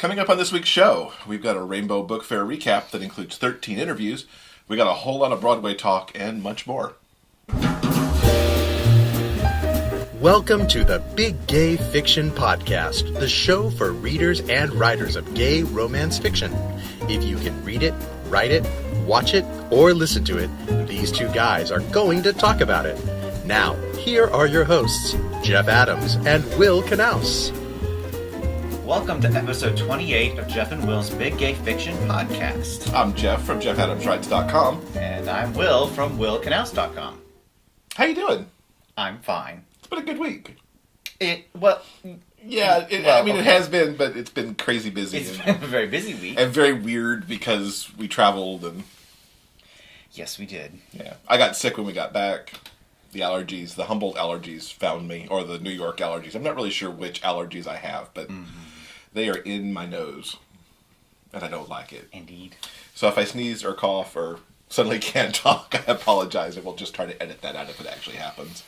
Coming up on this week's show, we've got a Rainbow Book Fair recap that includes 13 interviews. We got a whole lot of Broadway talk and much more. Welcome to the Big Gay Fiction Podcast, the show for readers and writers of gay romance fiction. If you can read it, write it, watch it, or listen to it, these two guys are going to talk about it. Now, here are your hosts, Jeff Adams and Will Knaus. Welcome to episode 28 of Jeff and Will's Big Gay Fiction Podcast. I'm Jeff from JeffAdamsWrites.com. And I'm Will from WillKnaus.com. How you doing? I'm fine. It's been a good week. It has been, but it's been crazy busy. It's been a very busy week. And very weird because we traveled and... Yes, we did. Yeah. I got sick when we got back. The allergies, the Humboldt allergies found me, or the New York allergies. I'm not really sure which allergies I have, but they are in my nose, and I don't like it. Indeed. So if I sneeze or cough or suddenly can't talk, I apologize, and we'll just try to edit that out if it actually happens.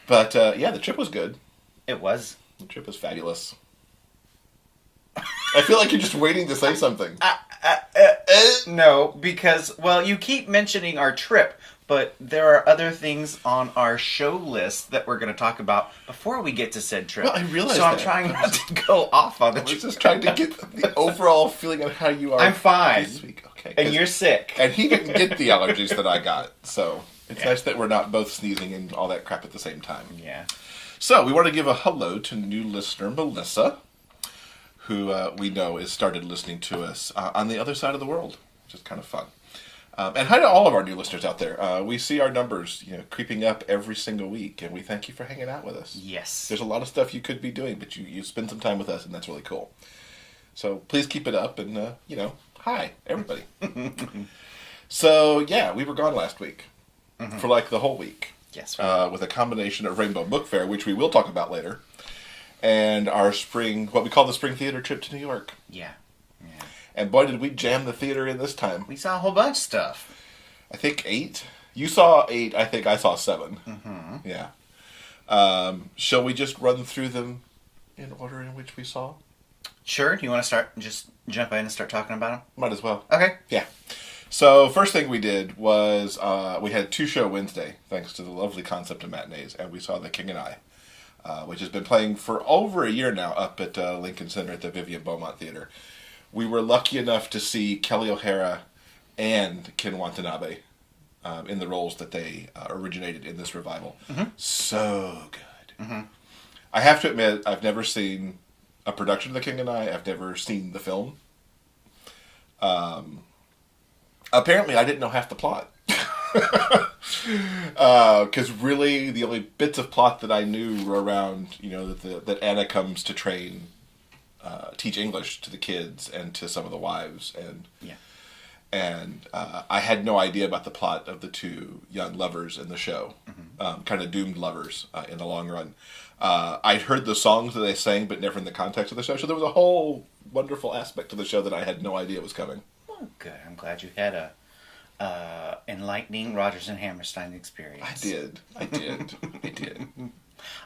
But, the trip was good. It was. The trip was fabulous. I feel like you're just waiting to say something. No, because, you keep mentioning our trip, but there are other things on our show list that we're going to talk about before we get to said trip. Well, I realize so I'm trying not to go off on the trip. I was just trying to get the overall feeling of how you are. I'm fine. This week. Okay, and you're sick. And he didn't get the allergies that I got, so it's nice that we're not both sneezing and all that crap at the same time. Yeah. So we want to give a hello to new listener Melissa, who we know has started listening to us on the other side of the world, which is kind of fun. And hi to all of our new listeners out there. We see our numbers, creeping up every single week, and we thank you for hanging out with us. Yes. There's a lot of stuff you could be doing, but you spend some time with us, and that's really cool. So please keep it up, and, hi, everybody. So, we were gone last week for, the whole week. Yes. With a combination of Rainbow Book Fair, which we will talk about later, and our what we call the spring theater trip to New York. Yeah. And boy, did we jam the theater in this time. We saw a whole bunch of stuff. I think 8. You saw 8. I think I saw 7. Mm-hmm. Yeah. Shall we just run through them in order in which we saw? Sure. Do you want to just jump in and start talking about them? Might as well. Okay. Yeah. So, first thing we did was we had 2-show Wednesday, thanks to the lovely concept of matinees, and we saw The King and I, which has been playing for over a year now up at Lincoln Center at the Vivian Beaumont Theater. We were lucky enough to see Kelly O'Hara and Ken Watanabe in the roles that they originated in this revival. Mm-hmm. So good. Mm-hmm. I have to admit, I've never seen a production of The King and I. I've never seen the film. Apparently, I didn't know half the plot. Because really, the only bits of plot that I knew were around, that Anna comes to teach English to the kids and to some of the wives, and I had no idea about the plot of the two young lovers in the show, kind of doomed lovers in the long run. I'd heard the songs that they sang, but never in the context of the show. So there was a whole wonderful aspect to the show that I had no idea was coming. Well, good. I'm glad you had a enlightening Rodgers and Hammerstein experience. I did.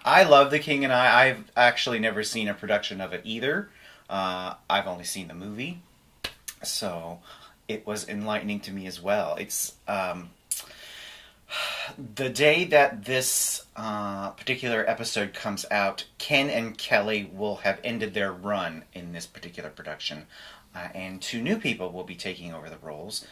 I love The King and I. I've actually never seen a production of it either. I've only seen the movie, so it was enlightening to me as well. It's the day that this particular episode comes out, Ken and Kelly will have ended their run in this particular production, and 2 new people will be taking over the roles.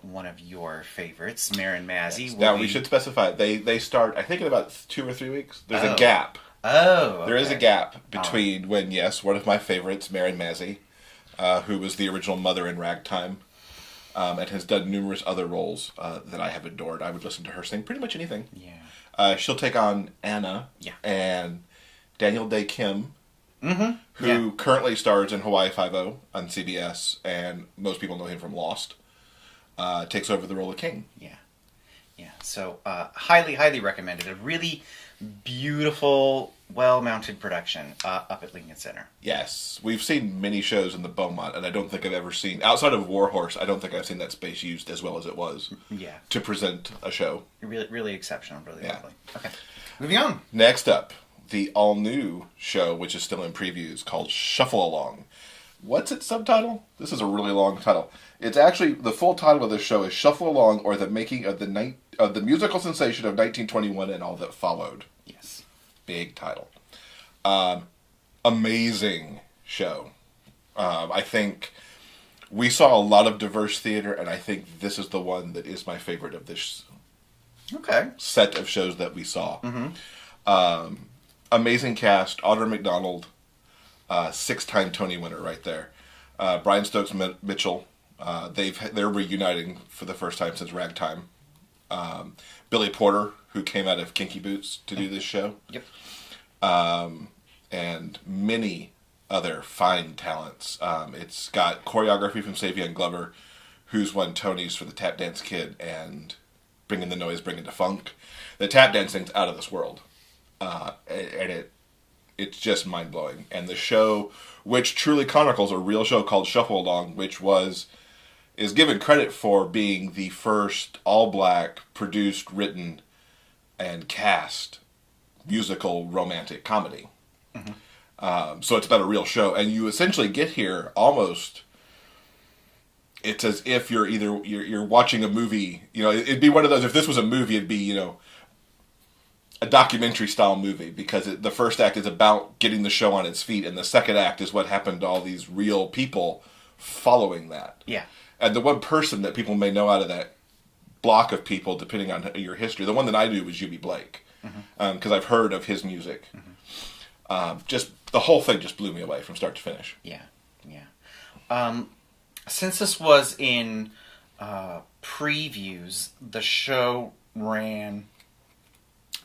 One of your favorites, Marin Mazzie. Yes. Now, we should specify, they start, I think, in about 2 or 3 weeks. There's a gap. Oh, okay. There is a gap between when, one of my favorites, Marin Mazzie, who was the original mother in Ragtime, and has done numerous other roles that I have adored. I would listen to her sing pretty much anything. Yeah. She'll take on Anna and Daniel Day Kim, who currently stars in Hawaii Five-0 on CBS, and most people know him from Lost. Takes over the role of King. Yeah. So, highly, highly recommended. A really beautiful, well-mounted production up at Lincoln Center. Yes. We've seen many shows in the Beaumont, and I don't think I've ever seen, outside of Warhorse, I don't think I've seen that space used as well as it was to present a show. Really, really exceptional. Really lovely. Okay. Moving on. Next up, the all-new show, which is still in previews, called Shuffle Along. What's its subtitle? This is a really long title. It's actually, the full title of this show is Shuffle Along, or the Making of the Musical Sensation of 1921 and All That Followed. Yes. Big title. Amazing show. I think we saw a lot of diverse theater, and I think this is the one that is my favorite of this set of shows that we saw. Mm-hmm. Amazing cast. Audra McDonald, 6-time Tony winner right there. Brian Stokes Mitchell. They're reuniting for the first time since Ragtime. Billy Porter, who came out of Kinky Boots to do this show. Yep. And many other fine talents. It's got choreography from Savion Glover, who's won Tonys for the Tap Dance Kid and Bringing the Noise, Bringing the Funk. The tap dancing's out of this world. And it's just mind-blowing. And the show, which truly chronicles a real show called Shuffle Along, which is given credit for being the first all-black, produced, written, and cast musical romantic comedy. Mm-hmm. So it's about a real show. And you essentially get here almost... It's as if you're watching a movie. It'd be one of those, if this was a movie, it'd be, a documentary-style movie, because the first act is about getting the show on its feet, and the second act is what happened to all these real people following that. Yeah. And the one person that people may know out of that block of people, depending on your history, the one that I knew was Eubie Blake, because I've heard of his music. Just the whole thing just blew me away from start to finish. Yeah. Since this was in previews, the show ran...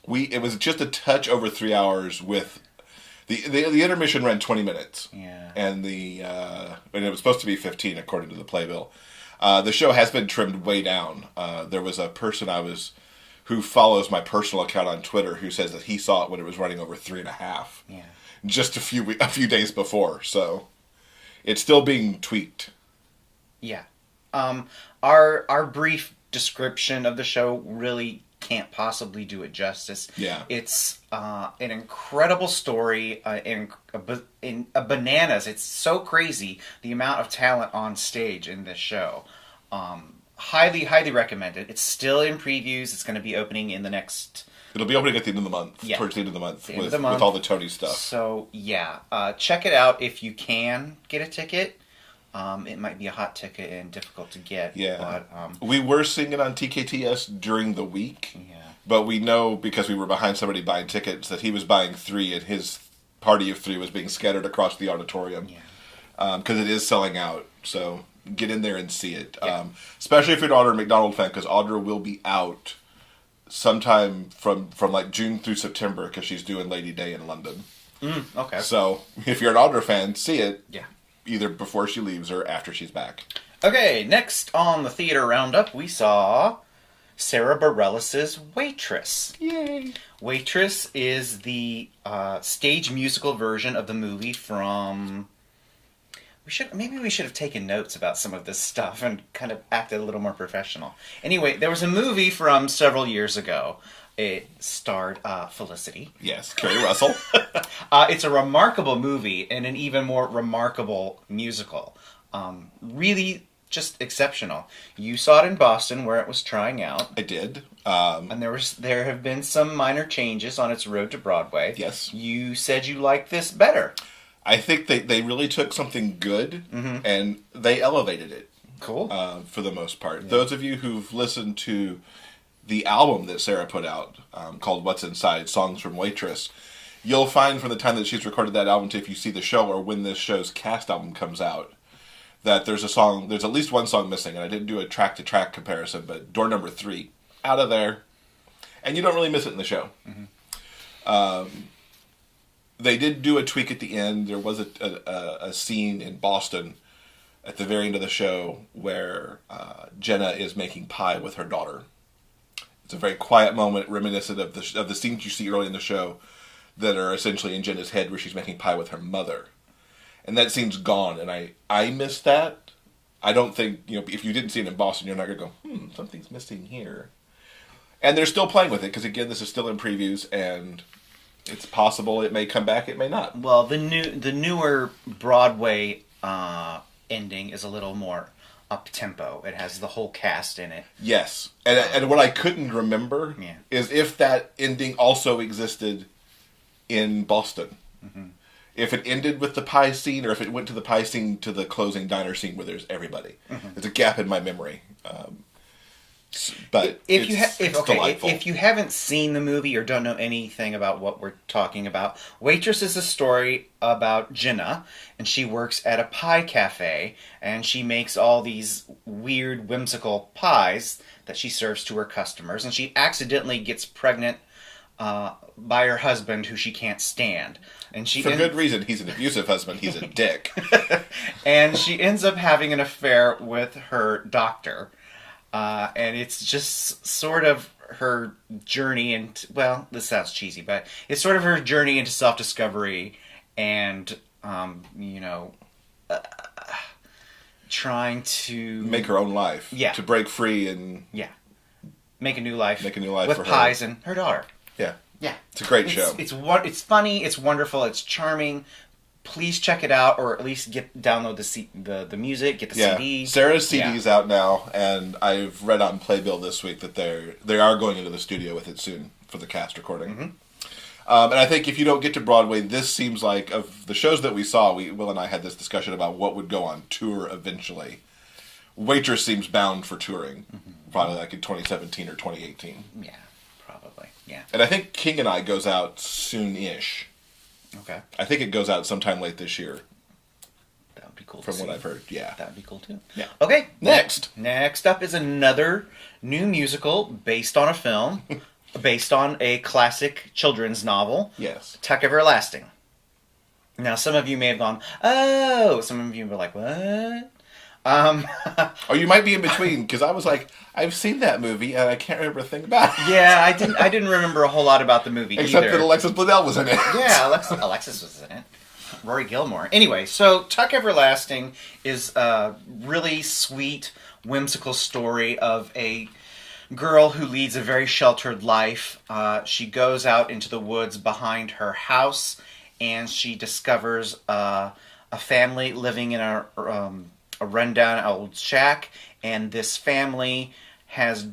It was just a touch over 3 hours with... The intermission ran 20 minutes. Yeah. And and it was supposed to be 15 according to the playbill. The show has been trimmed way down. There was a person who follows my personal account on Twitter who says that he saw it when it was running over 3.5. Yeah. Just a few days before. So it's still being tweaked. Yeah. Our brief description of the show really can't possibly do it justice. Yeah. It's an incredible story in bananas. It's so crazy the amount of talent on stage in this show. Highly, highly recommended. It's still in previews. It's going to be opening in the next... It'll be opening at the end of the month. Yeah. Towards the end of the month. With all the Tony stuff. So, yeah. Check it out if you can get a ticket. It might be a hot ticket and difficult to get. Yeah. But, we were seeing it on TKTS during the week. Yeah. But we know, because we were behind somebody buying tickets, that he was buying 3 and his party of 3 was being scattered across the auditorium. Yeah. Because it is selling out. So get in there and see it. Yeah. Especially if you're an Audra McDonald fan, because Audra will be out sometime from like June through September, because she's doing Lady Day in London. Okay. So if you're an Audra fan, see it. Yeah. Either before she leaves or after she's back. Okay, next on the theater roundup, we saw Sarah Bareilles' Waitress. Yay! Waitress is the stage musical version of the movie from... Maybe we should have taken notes about some of this stuff and kind of acted a little more professional. Anyway, there was a movie from several years ago. It starred Felicity. Yes, Kerry Russell. It's a remarkable movie and an even more remarkable musical. Really just exceptional. You saw it in Boston where it was trying out. I did. And there have been some minor changes on its road to Broadway. Yes. You said you liked this better. I think they really took something good and they elevated it. Cool. For the most part. Yeah. Those of you who've listened to the album that Sarah put out, called What's Inside, Songs from Waitress, you'll find from the time that she's recorded that album to if you see the show or when this show's cast album comes out, that there's at least one song missing, and I didn't do a track-to-track comparison, but Door Number 3, out of there, and you don't really miss it in the show. They did do a tweak at the end. There was a scene in Boston at the very end of the show where Jenna is making pie with her daughter. It's a very quiet moment, reminiscent of the scenes you see early in the show that are essentially in Jenna's head where she's making pie with her mother. And that scene's gone, and I missed that. I don't think, if you didn't see it in Boston, you're not going to go, something's missing here. And they're still playing with it, because again, this is still in previews, and It's possible it may come back, it may not. Well, the newer Broadway ending is a little more up-tempo. It has the whole cast in it. Yes. And what I couldn't remember is if that ending also existed in Boston. Mm-hmm. If it ended with the pie scene, or if it went to the pie scene to the closing diner scene where there's everybody. Mm-hmm. There's a gap in my memory. But it's delightful. If you haven't seen the movie or don't know anything about what we're talking about, Waitress is a story about Jenna, and she works at a pie cafe, and she makes all these weird, whimsical pies that she serves to her customers, and she accidentally gets pregnant by her husband, who she can't stand. And for good reason. He's an abusive husband. He's a dick. And she ends up having an affair with her doctor. And it's just sort of her journey into, well, this sounds cheesy, but it's sort of her journey into self-discovery and, trying to make her own life. Yeah. To break free and... Yeah. Make a new life. Make a new life with for her. With pies and her daughter. Yeah. Yeah. It's a great show. It's funny, it's wonderful, it's charming. Please check it out, or at least download the music, get the CD. Sarah's CD is out now, and I've read on Playbill this week that they are going into the studio with it soon for the cast recording. Mm-hmm. And I think if you don't get to Broadway, this seems like, of the shows that we saw, Will and I had this discussion about what would go on tour eventually. Waitress seems bound for touring, probably like in 2017 or 2018. Yeah, probably, yeah. And I think King and I goes out soon-ish. Okay. I think it goes out sometime late this year. That would be cool from what I've heard, yeah. That would be cool, too. Yeah. Okay. Next up is another new musical based on a film, based on a classic children's novel. Yes. Tuck Everlasting. Now, some of you may have gone, oh! Some of you were like, what? Or you might be in between, because I was like, I've seen that movie and I can't remember a thing about it. Yeah, I didn't remember a whole lot about the movie except either. that Alexis Bledel was in it. Yeah, Alexis was in it. Rory Gilmore. Anyway, so Tuck Everlasting is a really sweet, whimsical story of a girl who leads a very sheltered life. She goes out into the woods behind her house, and she discovers a family living in a rundown old shack, and this family has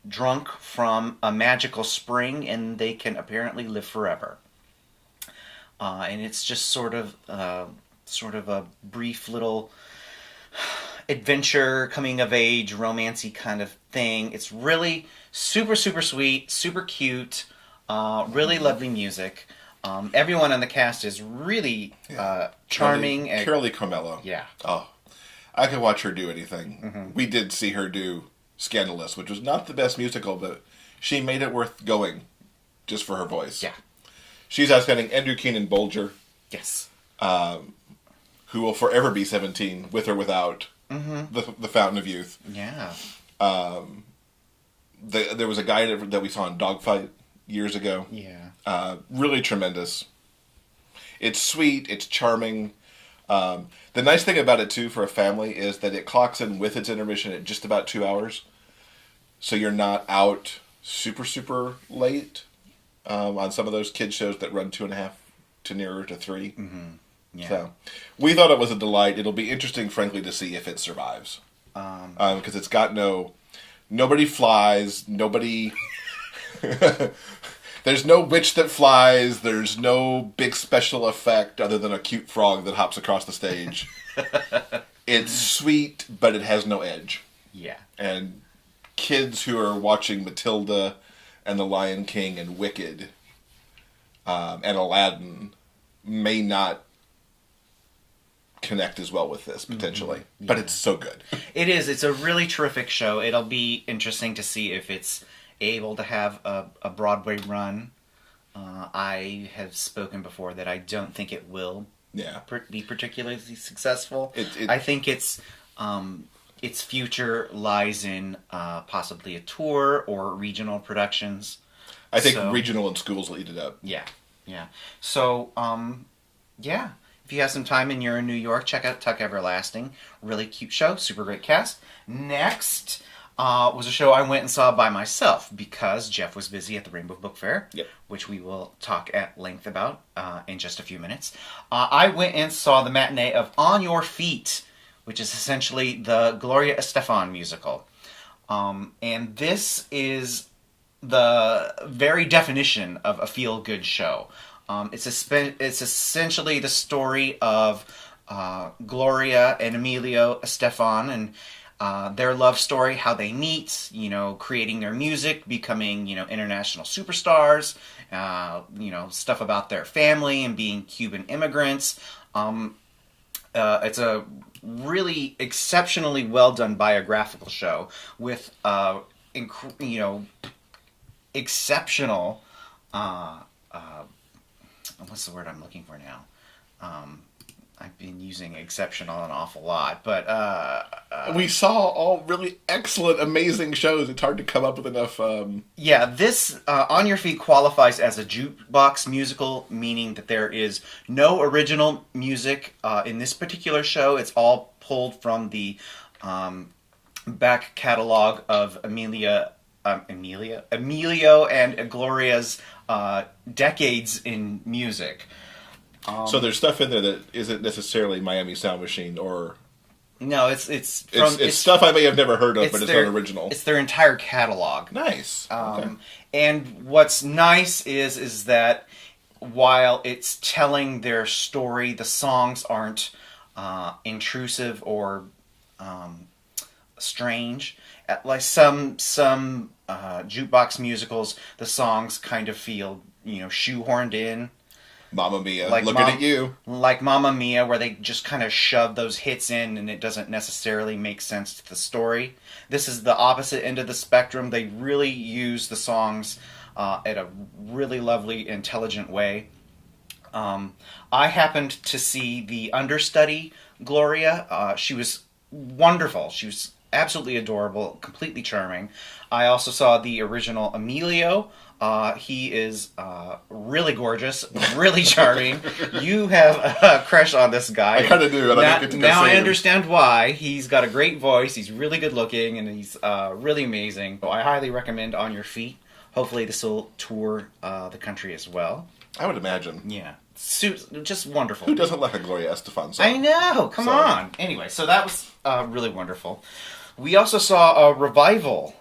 drunk from a magical spring, and they can apparently live forever. And it's just sort of a brief little adventure, coming of age, romancy kind of thing. It's really super, super sweet, super cute, really lovely music. Everyone on the cast is really charming. Carolee Comello. Yeah. Oh, I could watch her do anything. Mm-hmm. We did see her do Scandalous, which was not the best musical, but she made it worth going just for her voice. Yeah. She's outstanding. Andrew Keenan Bolger. Yes. Who will forever be 17, with or without the Fountain of Youth. Yeah. There was a guy that we saw in Dogfight years ago. Yeah. Really tremendous. It's sweet. It's charming. The nice thing about it, too, for a family, is that it clocks in with its intermission at just about 2 hours. So you're not out super, super late on some of those kids shows that run 2.5 to nearer to 3. Mm-hmm. Yeah. So we thought it was a delight. It'll be interesting, frankly, to see if it survives. Because it's got nobody flies, nobody... There's no witch that flies. There's no big special effect other than a cute frog that hops across the stage. It's sweet, but it has no edge. Yeah. And kids who are watching Matilda and The Lion King and Wicked and Aladdin may not connect as well with this, potentially. Mm-hmm. Yeah. But it's so good. It is. It's a really terrific show. It'll be interesting to see if it's able to have a Broadway run. I have spoken before that I don't think it will be particularly successful. I think its future lies in possibly a tour or regional productions. I think regional and schools will eat it up. Yeah, yeah. So, if you have some time and you're in New York, check out Tuck Everlasting. Really cute show, super great cast. Next, was a show I went and saw by myself because Jeff was busy at the Rainbow Book Fair, Yep. which we will talk at length about in just a few minutes. I went and saw the matinee of On Your Feet, which is essentially the Gloria Estefan musical. And this is the very definition of a feel-good show. It's essentially the story of Gloria and Emilio Estefan and their love story, how they meet, creating their music, becoming, international superstars, stuff about their family and being Cuban immigrants. It's a really exceptionally well done biographical show with, exceptional, what's the word I'm looking for now? I've been using exceptional an awful lot, but we saw all really excellent, amazing shows. It's hard to come up with enough. Yeah, this On Your Feet qualifies as a jukebox musical, meaning that there is no original music in this particular show. It's all pulled from the back catalog of Emilio and Gloria's decades in music. So there's stuff in there that isn't necessarily Miami Sound Machine or... No, it's stuff I may have never heard of, but it's not original. It's their entire catalog. Nice. Okay. And what's nice is that while it's telling their story, the songs aren't intrusive or strange. Like some jukebox musicals, the songs kind of feel shoehorned in. Mamma Mia, like looking at you. Like Mamma Mia, where they just kind of shove those hits in and it doesn't necessarily make sense to the story. This is the opposite end of the spectrum. They really use the songs at a really lovely, intelligent way. I happened to see the understudy, Gloria. She was wonderful. She was absolutely adorable, completely charming. I also saw the original Emilio. He is really gorgeous, really charming. You have a crush on this guy. I kind of do, and I don't get to go now see I him. understand why. He's got a great voice. He's really good looking, and he's really amazing. So I highly recommend On Your Feet. Hopefully, this will tour the country as well. I would imagine. Yeah, just wonderful. Who doesn't like a Gloria Estefan song? I know. Come on. Anyway, so that was really wonderful. We also saw a revival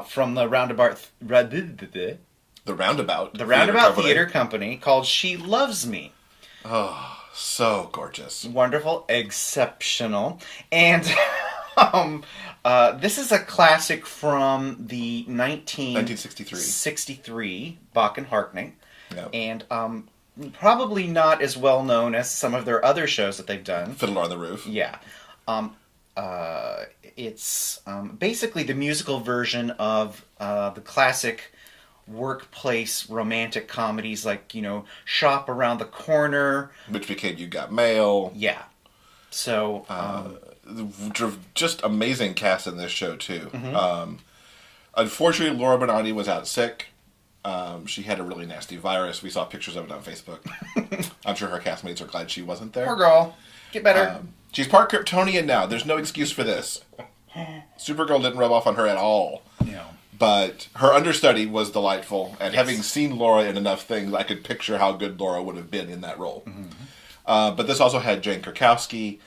from the Roundabout Theater Company called She Loves Me. Oh, so gorgeous. Wonderful, exceptional. And this is a classic from the 1963 Bach and Hartney. Yep. And probably not as well known as some of their other shows that they've done. Fiddler on the Roof. Yeah. It's basically the musical version of the classic workplace romantic comedies like, Shop Around the Corner. Which became You Got Mail. Yeah. So... just amazing cast in this show, too. Mm-hmm. Unfortunately, Laura Benanti was out sick. She had a really nasty virus. We saw pictures of it on Facebook. I'm sure her castmates are glad she wasn't there. Poor girl. Get better. She's part Kryptonian now. There's no excuse for this. Supergirl didn't rub off on her at all. No. But her understudy was delightful, and Yes. having seen Laura in enough things, I could picture how good Laura would have been in that role. Mm-hmm. But this also had Jane Krakowski,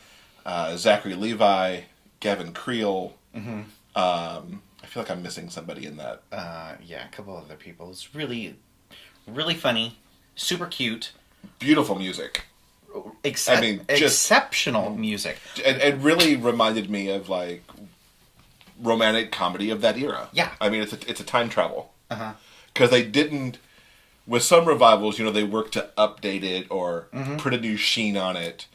Zachary Levi, Gavin Creel. Mm-hmm. I feel like I'm missing somebody in that. Yeah, a couple other people. It's really, really funny, super cute. Beautiful music. Exceptional music. And really reminded me of, like, romantic comedy of that era. Yeah. I mean, it's a time travel. Uh-huh. Because they didn't... With some revivals, they work to update it or Mm-hmm. put a new sheen on it.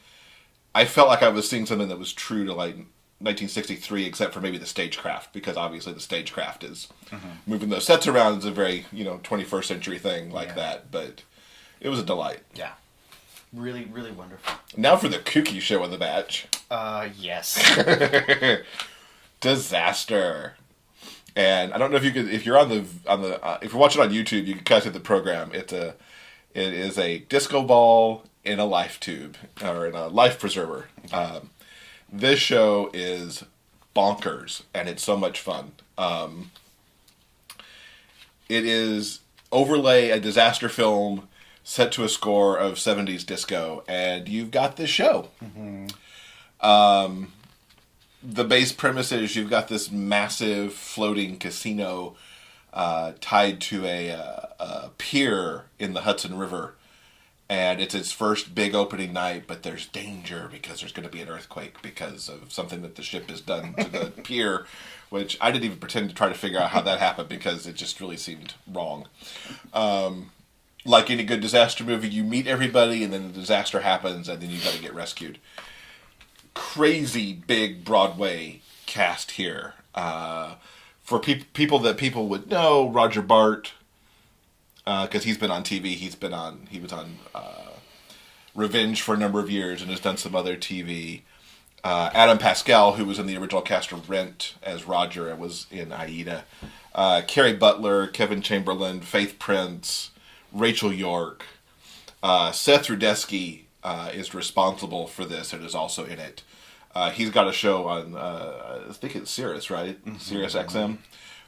I felt like I was seeing something that was true to, like, 1963, except for maybe the stagecraft, because obviously the stagecraft is moving those sets around is a very, 21st century thing like that, but it was a delight. Yeah. Really, really wonderful. Now for the kooky show of the batch. Yes. Disaster. And I don't know if you could, if you're if you're watching on YouTube, you can kind of see the program. It is a disco ball in a life tube, or in a life preserver. This show is bonkers, and it's so much fun. It is overlay a disaster film set to a score of 70s disco, and you've got this show. The base premise is you've got this massive floating casino tied to a pier in the Hudson River. And it's its first big opening night, but there's danger because there's going to be an earthquake because of something that the ship has done to the pier, which I didn't even pretend to try to figure out how that happened because it just really seemed wrong. Like any good disaster movie, you meet everybody and then the disaster happens and then you've got to get rescued. Crazy big Broadway cast here. For people that people would know, Roger Bart, because he's been on TV. He was on Revenge for a number of years and has done some other TV. Adam Pascal, who was in the original cast of Rent as Roger and was in Aida. Carrie Butler, Kevin Chamberlain, Faith Prince, Rachel York. Seth Rudetsky is responsible for this and is also in it. He's got a show on, I think it's Sirius, right? Sirius XM,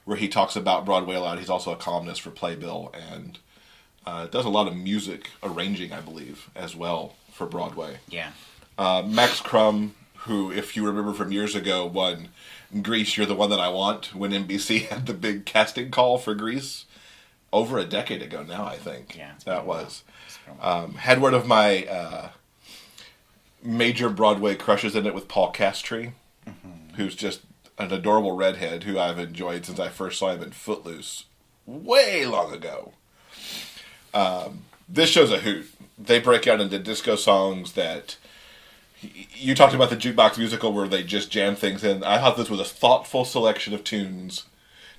where he talks about Broadway a lot. He's also a columnist for Playbill and does a lot of music arranging, I believe, as well for Broadway. Yeah. Max Crum, who, if you remember from years ago, won Grease, You're the One That I Want, when NBC had the big casting call for Grease. Over a decade ago now, I think. Yeah. That was. Had one of my major Broadway crushes in it with Paul Castry, who's just an adorable redhead who I've enjoyed since I first saw him in Footloose way long ago. This show's a hoot. They break out into disco songs that... You talked about the jukebox musical where they just jam things in. I thought this was a thoughtful selection of tunes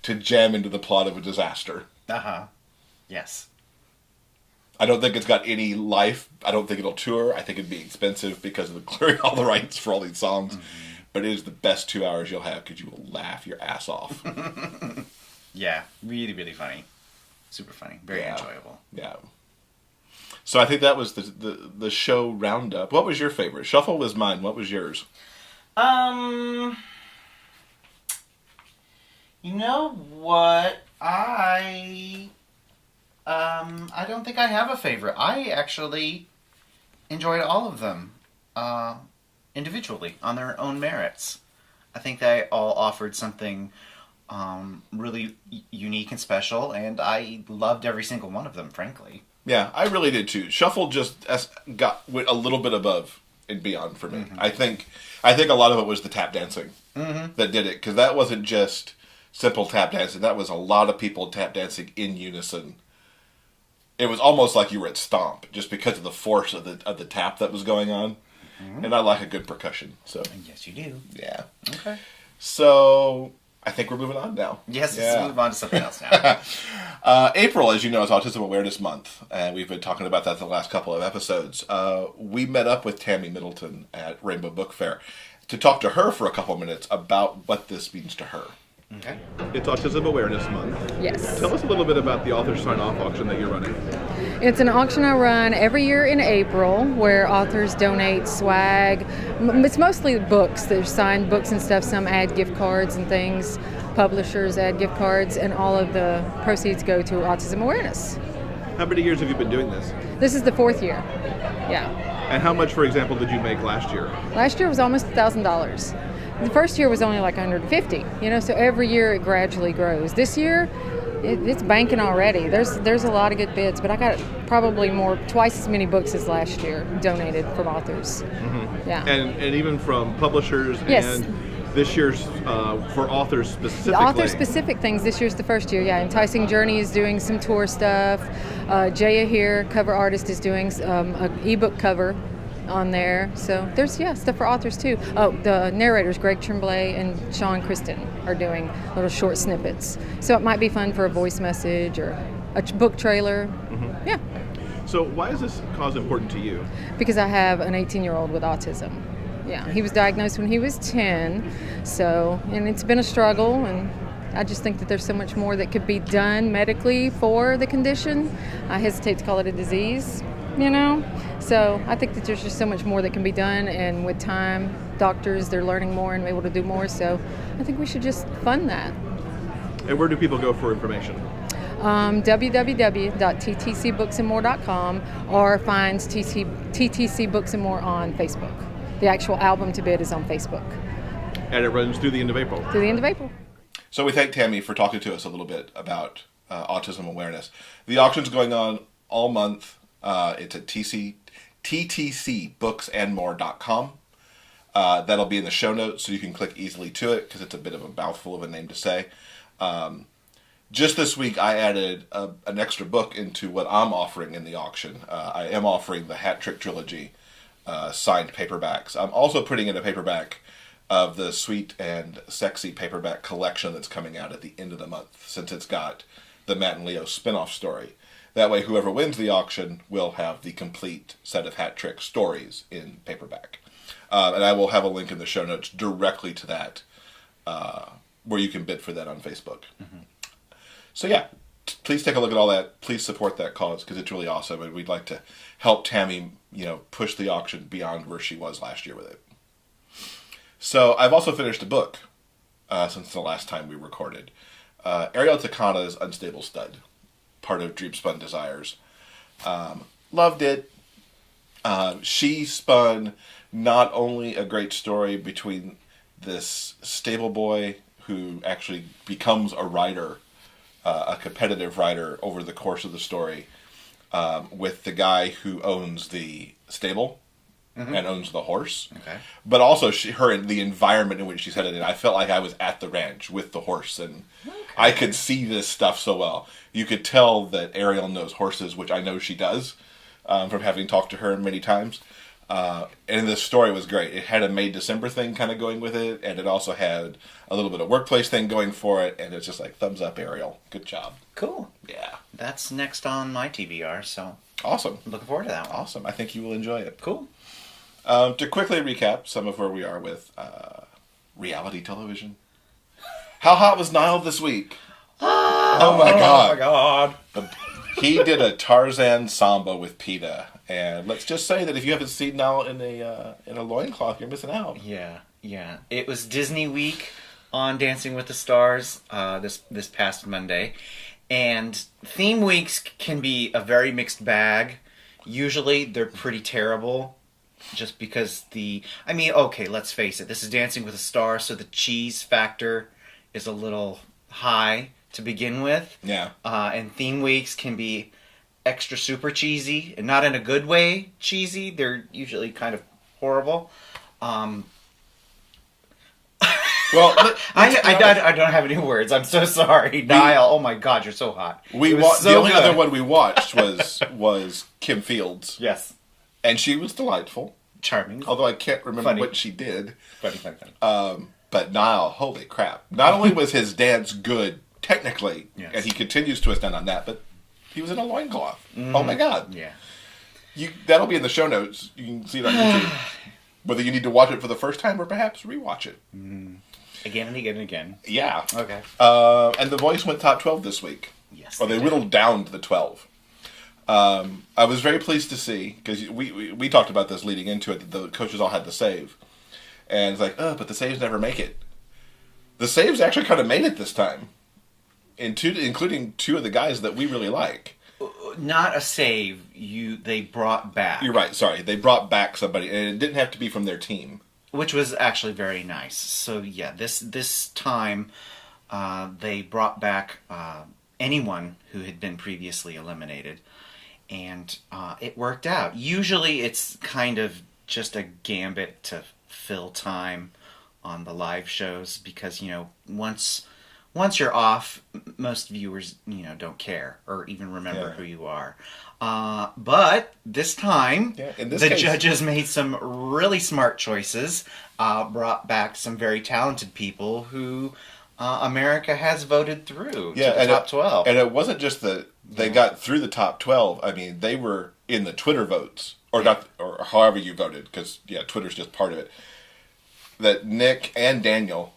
to jam into the plot of a disaster. Yes. I don't think it's got any life. I don't think it'll tour. I think it'd be expensive because of clearing all the rights for all these songs. But it is the best 2 hours you'll have because you will laugh your ass off. Yeah, really, really funny. Super funny. Very enjoyable. Yeah. So I think that was the show roundup. What was your favorite? Shuffle was mine. What was yours? You know what? I don't think I have a favorite. I actually enjoyed all of them individually on their own merits. I think they all offered something really unique and special, and I loved every single one of them, frankly. Yeah, I really did too. Shuffle just went a little bit above and beyond for me. I think a lot of it was the tap dancing that did it, because that wasn't just simple tap dancing. That was a lot of people tap dancing in unison. It was almost like you were at Stomp, just because of the force of the tap that was going on. And I like a good percussion. So Yes, you do. yeah. Okay. So I think we're moving on now. Yes, let's move on to something else now. April, as you know, is Autism Awareness Month, and we've been talking about that the last couple of episodes. We met up with Tammy Middleton at Rainbow Book Fair to talk to her for a couple minutes about what this means to her. Okay. It's Autism Awareness Month. Yes. Tell us a little bit about the author sign-off auction that you're running. It's an auction I run every year in April where authors donate swag. It's mostly books. There's signed books and stuff. Some add gift cards and things. Publishers add gift cards, and all of the proceeds go to Autism Awareness. How many years have you been doing this? This is the 4th year. Yeah. And how much, for example, did you make last year? Last year was almost $1,000. The first year was only like $150, so every year it gradually grows. This year, it's banking already. There's a lot of good bids, but I got probably twice as many books as last year donated from authors. Yeah. And even from publishers. Yes. And this year's for authors specifically. The author-specific things, this year's the first year, yeah. Enticing Journey is doing some tour stuff. Jaya here, cover artist, is doing an ebook cover on there. So there's stuff for authors too. Oh, the narrators Greg Tremblay and Sean Kristen are doing little short snippets. So it might be fun for a voice message or a book trailer. Yeah. So why is this cause important to you? Because I have an 18-year-old with autism. Yeah, he was diagnosed when he was 10. So, and it's been a struggle, and I just think that there's so much more that could be done medically for the condition. I hesitate to call it a disease. you know? So I think that there's just so much more that can be done, and with time, doctors, they're learning more and able to do more, so I think we should just fund that. And where do people go for information? www.ttcbooksandmore.com, or find TTC Books and More on Facebook. The actual album to bid is on Facebook. And it runs through the end of April. Through the end of April. So we thank Tammy for talking to us a little bit about autism awareness. The auction's going on all month. It's at ttcbooksandmore.com. That'll be in the show notes, so you can click easily to it, because it's a bit of a mouthful of a name to say. Just this week, I added an extra book into what I'm offering in the auction. I am offering the Hat Trick Trilogy signed paperbacks. I'm also putting in a paperback of the Sweet and Sexy paperback collection that's coming out at the end of the month, since it's got the Matt and Leo spin-off story. That way, whoever wins the auction will have the complete set of Hat Trick stories in paperback. And I will have a link in the show notes directly to that, where you can bid for that on Facebook. Mm-hmm. So yeah, please take a look at all that. Please support that cause, because it's really awesome, and we'd like to help Tammy, push the auction beyond where she was last year with it. So I've also finished a book since the last time we recorded. Ariel Tachna's Unstable Stud, part of Dream Spun Desires. Loved it. She spun not only a great story between this stable boy who actually becomes a writer, a competitive writer over the course of the story, with the guy who owns the stable and owns the horse. Okay. But also the environment in which she's headed in. I felt like I was at the ranch with the horse, and I could see this stuff so well. You could tell that Ariel knows horses, which I know she does, from having talked to her many times. And the story was great. It had a May December thing kind of going with it, and it also had a little bit of workplace thing going for it, and it's just like, thumbs up, Ariel. Good job. Cool. Yeah. That's next on my TBR, so... Awesome. Looking forward to that one. Awesome. I think you will enjoy it. Cool. To quickly recap some of where we are with reality television. How hot was Nyle this week? Oh my God. Oh my God. He did a Tarzan Samba with PETA. And let's just say that if you haven't seen Nyle in a loincloth, you're missing out. Yeah. It was Disney Week on Dancing with the Stars this past Monday. And theme weeks can be a very mixed bag. Usually they're pretty terrible. Just because let's face it. This is Dancing with the Stars, so the cheese factor is a little high to begin with. Yeah. And theme weeks can be extra super cheesy, and not in a good way cheesy. They're usually kind of horrible. Well, I don't have any words. I'm so sorry. Nyle, oh my God, you're so hot. The only other one we watched was Kim Fields. Yes. And she was delightful. Charming. Although I can't remember what she did. Funny. But Nyle, holy crap. Not only was his dance good technically, and he continues to astound on that, but he was in a loincloth. Mm-hmm. Oh my God. Yeah. That'll be in the show notes. You can see it on YouTube. Whether you need to watch it for the first time or perhaps rewatch it. Mm. Again and again and again. Yeah. Okay. And The Voice went top 12 this week. Yes. Or they whittled down to the 12. I was very pleased to see, because we talked about this leading into it, that the coaches all had to save. And it's like, but the saves never make it. The saves actually kind of made it this time. Including two of the guys that we really like. Not a save. They brought back. You're right, sorry. They brought back somebody, and it didn't have to be from their team. Which was actually very nice. So yeah, this time they brought back anyone who had been previously eliminated. And it worked out. Usually it's kind of just a gambit to fill time on the live shows, because, once you're off, most viewers, don't care or even remember who you are. But this time, judges made some really smart choices, brought back some very talented people who America has voted through to the top 12. And it wasn't just that they got through the top 12. I mean, they were in the Twitter votes, or however you voted, because, Twitter's just part of it. That Nick and Daniel,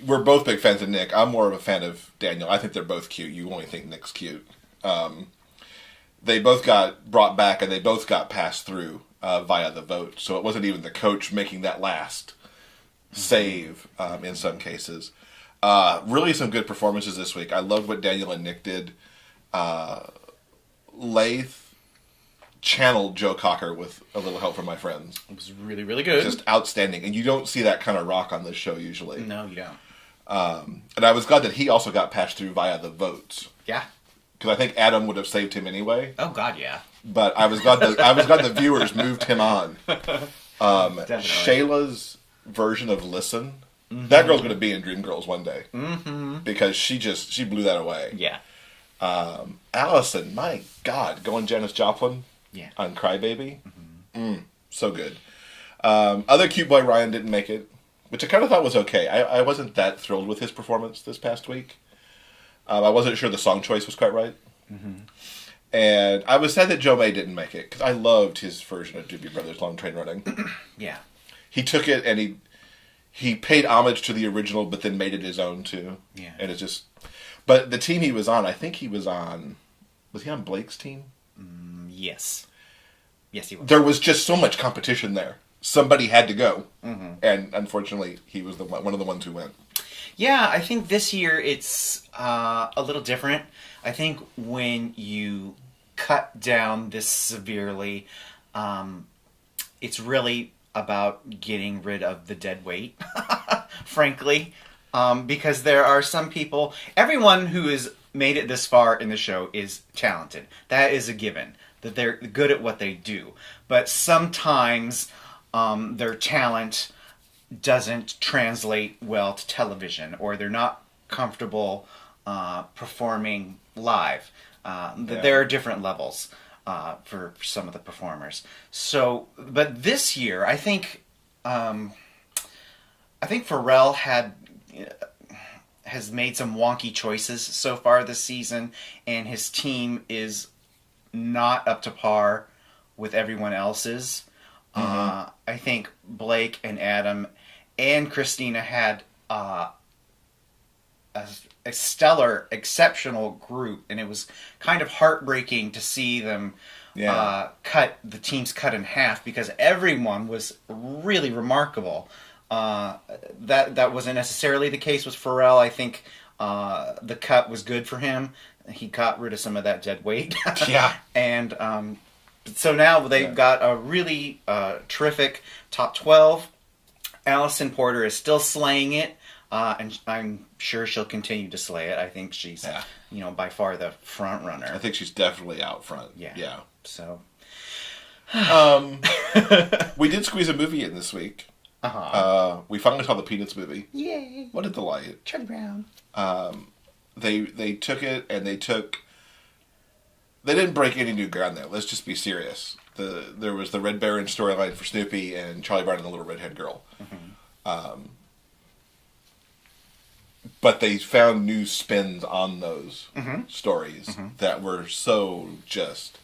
we're both big fans of Nick. I'm more of a fan of Daniel. I think they're both cute. You only think Nick's cute. they both got brought back and they both got passed through via the vote. So it wasn't even the coach making that last save in some cases. Really some good performances this week. I loved what Daniel and Nick did. Lath channeled Joe Cocker with a little help from my friends. It was really, really good. Just outstanding. And you don't see that kind of rock on this show usually. No, you don't. And I was glad that he also got passed through via the votes. Yeah. Because I think Adam would have saved him anyway. Oh, God, yeah. But I was glad the viewers moved him on. Shayla's version of Listen, that girl's going to be in Dreamgirls one day. Mm-hmm. Because she blew that away. Yeah. Allison, my God, going Janis Joplin on Crybaby. Mm-hmm. So good. Other cute boy Ryan didn't make it, which I kind of thought was okay. I wasn't that thrilled with his performance this past week. I wasn't sure the song choice was quite right. Mm-hmm. And I was sad that Joe May didn't make it, because I loved his version of Doobie Brothers Long Train Running. Yeah. He took it and he paid homage to the original, but then made it his own too. Yeah. And it's just... But the team he was on, I think he was on... Was he on Blake's team? Yes. Yes, he was. There was just so much competition there. Somebody had to go. Mm-hmm. And unfortunately, he was one of the ones who went. Yeah, I think this year it's a little different. I think when you cut down this severely, it's really about getting rid of the dead weight, frankly. Because there are some people, everyone who has made it this far in the show is talented. That is a given, that they're good at what they do. But sometimes their talent doesn't translate well to television, or they're not comfortable performing live. There are different levels for some of the performers. So, but this year, I think Pharrell has made some wonky choices so far this season, and his team is not up to par with everyone else's. Mm-hmm. I think Blake and Adam and Christina had a stellar, exceptional group, and it was kind of heartbreaking to see them the teams cut in half, because everyone was really remarkable. That wasn't necessarily the case with Pharrell. I think the cut was good for him. He got rid of some of that dead weight. Yeah. And so now they've got a really terrific top 12. Allison Porter is still slaying it, and I'm sure she'll continue to slay it. I think she's, by far the front runner. I think she's definitely out front. Yeah. So, we did squeeze a movie in this week. We finally saw the Peanuts movie. Yay! What a delight! Charlie Brown. They took it and they didn't break any new ground there. Let's just be serious. There was the Red Baron storyline for Snoopy and Charlie Brown and the Little Redhead Girl. Mm-hmm. But they found new spins on those stories that were so just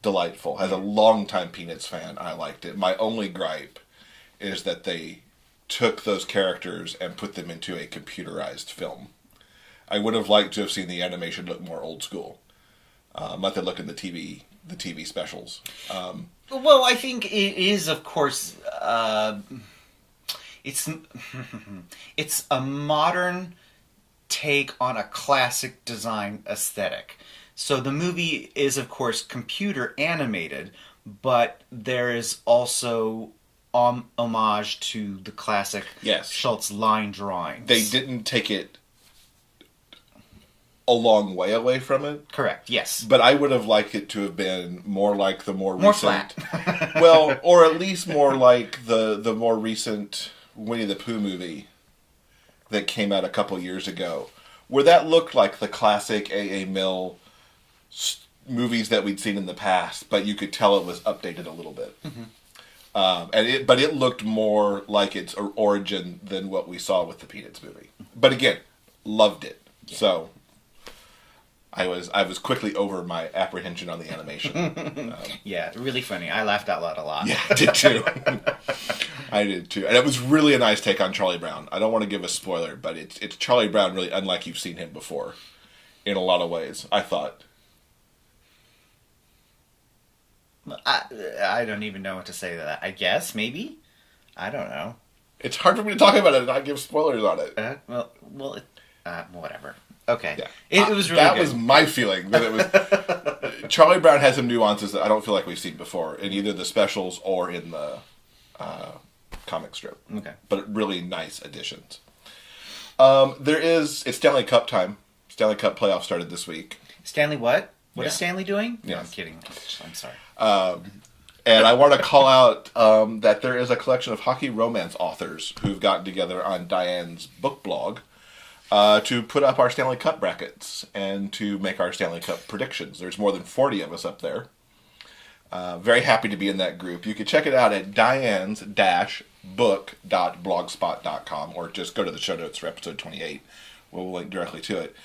delightful. As a longtime Peanuts fan, I liked it. My only gripe is that they took those characters and put them into a computerized film. I would have liked to have seen the animation look more old school, like they look in the TV specials. Well, I think it is, of course, it's a modern take on a classic design aesthetic. So the movie is, of course, computer animated, but there is also homage to the classic Schultz line drawings. They didn't take it a long way away from it. Correct, yes. But I would have liked it to have been more like the more recent... flat. Well, or at least more like the more recent Winnie the Pooh movie that came out a couple years ago, where that looked like the classic A.A. Milne movies that we'd seen in the past, but you could tell it was updated a little bit. Mm-hmm. But it looked more like its origin than what we saw with the Peanuts movie. But again, loved it. Yeah. So I was quickly over my apprehension on the animation. Yeah, really funny. I laughed out loud a lot. Yeah, I did too. I did too. And it was really a nice take on Charlie Brown. I don't want to give a spoiler, but it's Charlie Brown really unlike you've seen him before in a lot of ways, I thought. I don't even know what to say to that. I guess, maybe? I don't know. It's hard for me to talk about it and not give spoilers on it. Whatever. Okay. Yeah. It was really that good. was my feeling. That it was Charlie Brown has some nuances that I don't feel like we've seen before in either the specials or in the comic strip. Okay. But really nice additions. It's Stanley Cup time. Stanley Cup playoffs started this week. Stanley what? What is Yeah. Stanley doing? No, Yes. I'm kidding. I'm sorry. And I want to call out that there is a collection of hockey romance authors who've gotten together on Diane's book blog to put up our Stanley Cup brackets and to make our Stanley Cup predictions. There's more than 40 of us up there. Very happy to be in that group. You can check it out at dianes-book.blogspot.com or just go to the show notes for episode 28. We'll link directly to it.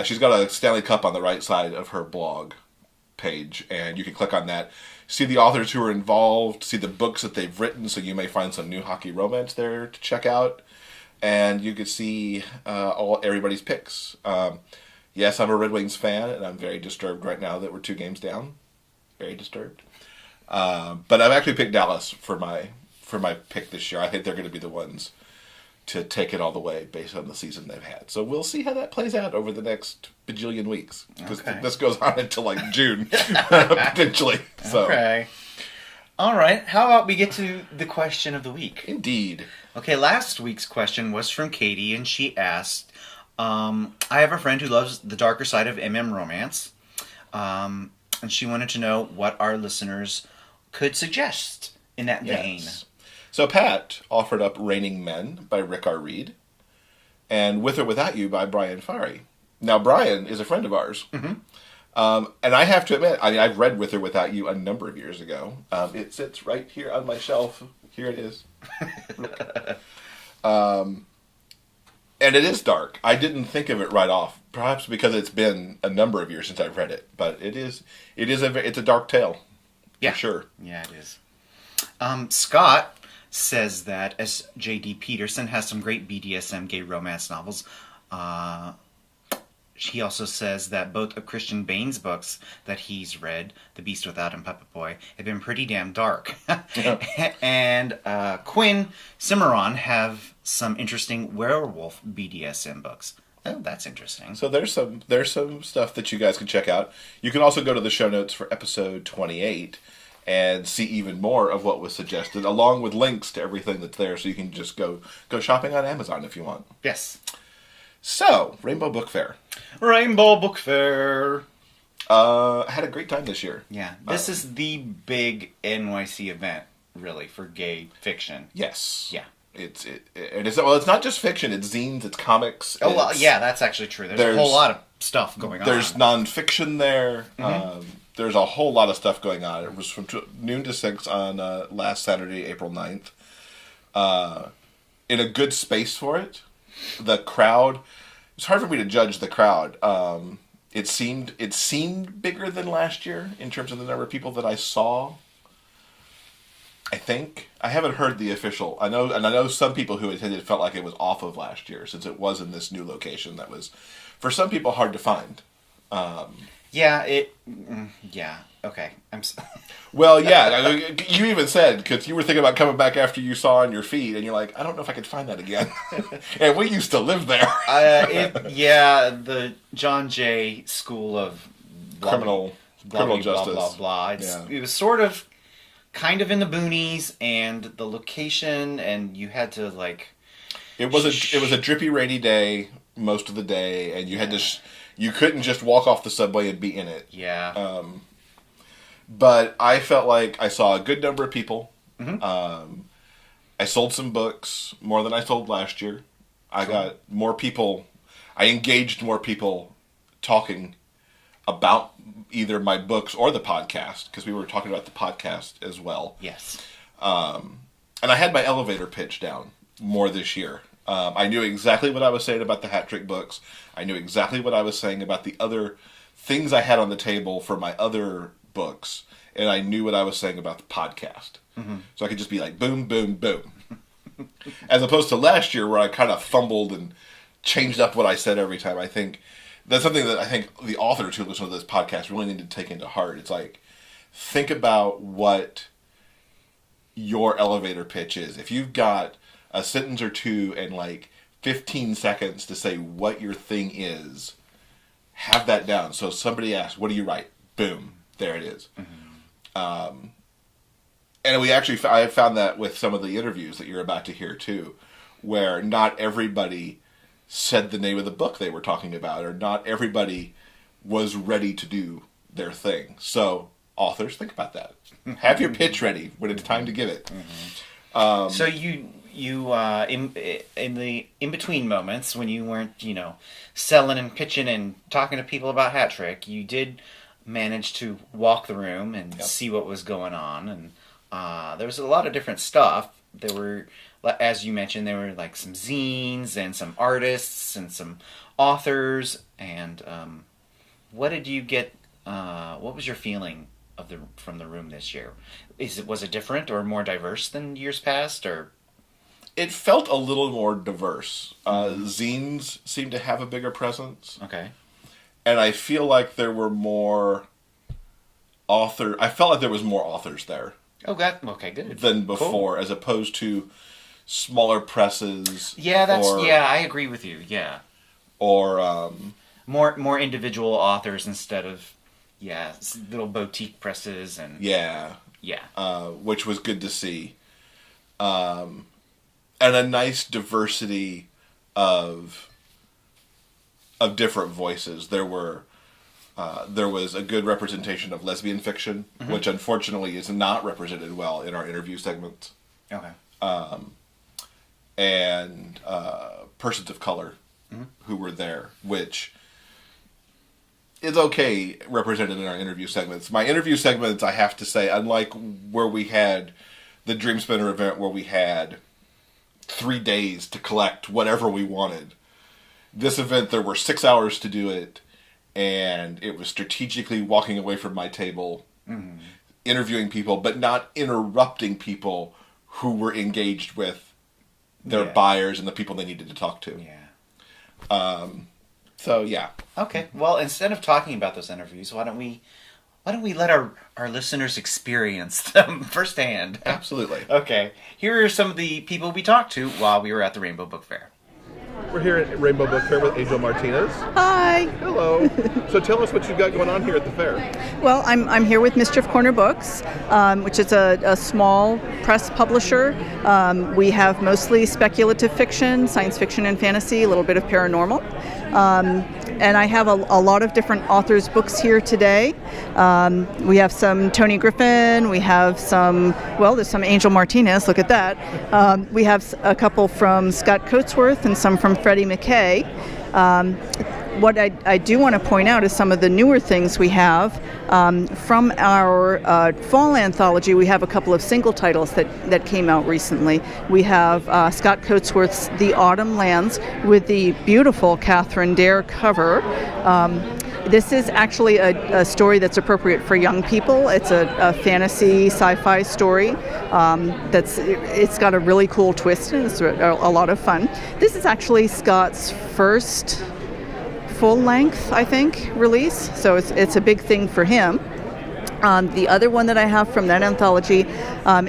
She's got a Stanley Cup on the right side of her blog page, and you can click on that. See the authors who are involved, see the books that they've written, so you may find some new hockey romance there to check out. And you can see everybody's picks. Yes, I'm a Red Wings fan, and I'm very disturbed right now that we're 2 games down. Very disturbed. But I've actually picked Dallas for my pick this year. I think they're going to be the ones to take it all the way based on the season they've had. So we'll see how that plays out over the next bajillion weeks. Because this goes on until like June, potentially. So. Okay. All right. How about we get to the question of the week? Indeed. Okay, last week's question was from Katie, and she asked, I have a friend who loves the darker side of MM romance, and she wanted to know what our listeners could suggest in that vein. Yes. So Pat offered up Raining Men by Rick R. Reed and With or Without You by Brian Fari. Now, Brian is a friend of ours. Mm-hmm. And I have to admit, I've read With or Without You a number of years ago. It sits right here on my shelf. Here it is. And it is dark. I didn't think of it right off, perhaps because it's been a number of years since I've read it. But it's a dark tale, for sure. Yeah, it is. Scott says that S.J.D. Peterson has some great BDSM gay romance novels. He also says that both of Christian Bain's books that he's read, The Beast Without and Puppet Boy, have been pretty damn dark. And Quinn Cimarron have some interesting werewolf BDSM books. Oh, that's interesting. So there's some stuff that you guys can check out. You can also go to the show notes for episode 28 and see even more of what was suggested, along with links to everything that's there, so you can just go shopping on Amazon if you want. Yes. So, Rainbow Book Fair. Rainbow Book Fair. I had a great time this year. Yeah. This is the big NYC event, really, for gay fiction. Yes. Yeah. It's not just fiction, it's zines, it's comics. Oh, well, yeah, that's actually true. There's a whole lot of stuff going on. There's nonfiction there. Mm-hmm. There's a whole lot of stuff going on. It was from noon to 6 on last Saturday, April 9th. In a good space for it. The crowd, it's hard for me to judge the crowd. It seemed bigger than last year in terms of the number of people that I saw. I think. I haven't heard the official. I know some people who attended felt like it was off of last year since it was in this new location that was, for some people, hard to find. Yeah, okay. Well, yeah, you even said, because you were thinking about coming back after you saw on your feed, and you're like, I don't know if I could find that again. And we used to live there. The John Jay School of Criminal Justice. Blah, blah, blah. It was sort of, kind of in the boonies, and the location, and you had to, like... It was a drippy, rainy day most of the day, and you had to... You couldn't just walk off the subway and be in it. Yeah. But I felt like I saw a good number of people. Mm-hmm. I sold some books, more than I sold last year. I got more people. I engaged more people talking about either my books or the podcast, because we were talking about the podcast as well. Yes. And I had my elevator pitch down more this year. I knew exactly what I was saying about the Hat Trick books. I knew exactly what I was saying about the other things I had on the table for my other books. And I knew what I was saying about the podcast. Mm-hmm. So I could just be like, boom, boom, boom. As opposed to last year where I kind of fumbled and changed up what I said every time. I think that's something that I think the authors who listen to this podcast really need to take into heart. It's like, think about what your elevator pitch is. If you've got a sentence or two and like 15 seconds to say what your thing is, have that down. So somebody asks, what do you write? Boom, there it is. And I found that with some of the interviews that you're about to hear too, where not everybody said the name of the book they were talking about, or not everybody was ready to do their thing. So authors, think about that. Have your pitch ready when it's time to give it. So you in the in-between moments when you weren't, selling and pitching and talking to people about Hat Trick, you did manage to walk the room and see what was going on. And there was a lot of different stuff. There were, as you mentioned, there were like some zines and some artists and some authors. And what did you get? What was your feeling from the room this year? Was it different or more diverse than years past, or? It felt a little more diverse. Zines seemed to have a bigger presence. Okay. And I feel like there were more I felt like there was more authors there. Oh, okay, good. Than before, cool. As opposed to smaller presses. Yeah, I agree with you. Yeah. Or more individual authors instead of little boutique presses and which was good to see. And a nice diversity of different voices. There was a good representation of lesbian fiction, which unfortunately is not represented well in our interview segments. Okay. And persons of color who were there, which is okay represented in our interview segments. My interview segments, I have to say, unlike where we had the Dream Spinner event where we had 3 days to collect whatever we wanted. This event, there were 6 hours to do it, and it was strategically walking away from my table, interviewing people, but not interrupting people who were engaged with their buyers and the people they needed to talk to. Okay. Well, instead of talking about those interviews, why don't we let our listeners experience them firsthand? Absolutely. Okay. Here are some of the people we talked to while we were at the Rainbow Book Fair. We're here at Rainbow Book Fair with Angel Martinez. Hi. Hello. So tell us what you've got going on here at the fair. Well, I'm here with Mischief Corner Books, which is a small press publisher. We have mostly speculative fiction, science fiction and fantasy, a little bit of paranormal. And I have a lot of different authors' books here today. We have some Tony Griffin, we have there's some Angel Martinez, look at that. We have a couple from Scott Coatsworth and some from Freddie McKay. What I do want to point out is some of the newer things we have. From our fall anthology, we have a couple of single titles that came out recently. We have Scott Coatsworth's The Autumn Lands with the beautiful Catherine Dare cover. This is actually a story that's appropriate for young people. It's a fantasy sci-fi story it's got a really cool twist and it's a lot of fun. This is actually Scott's first full-length, I think, release, so it's a big thing for him. The other one that I have from that anthology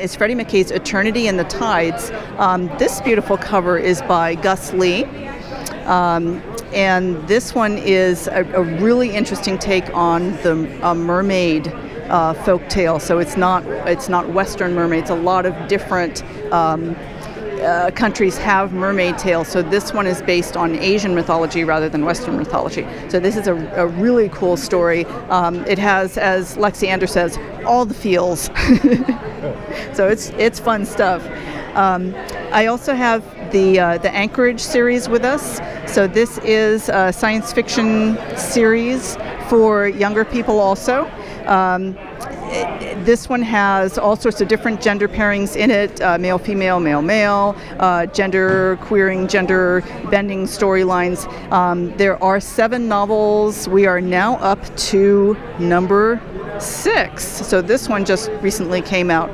is Freddie McKay's Eternity in the Tides. This beautiful cover is by Gus Lee. And this one is a really interesting take on the mermaid folk tale. So it's not Western mermaids. A lot of different countries have mermaid tales. So this one is based on Asian mythology rather than Western mythology. So this is a really cool story. It has, as Lexi Anders says, all the feels. So it's fun stuff. I also have the Anchorage series with us. So this is a science fiction series for younger people also. This one has all sorts of different gender pairings in it, male, female, male, male, gender queering, gender bending storylines. There are 7 novels. We are now up to number 6. So this one just recently came out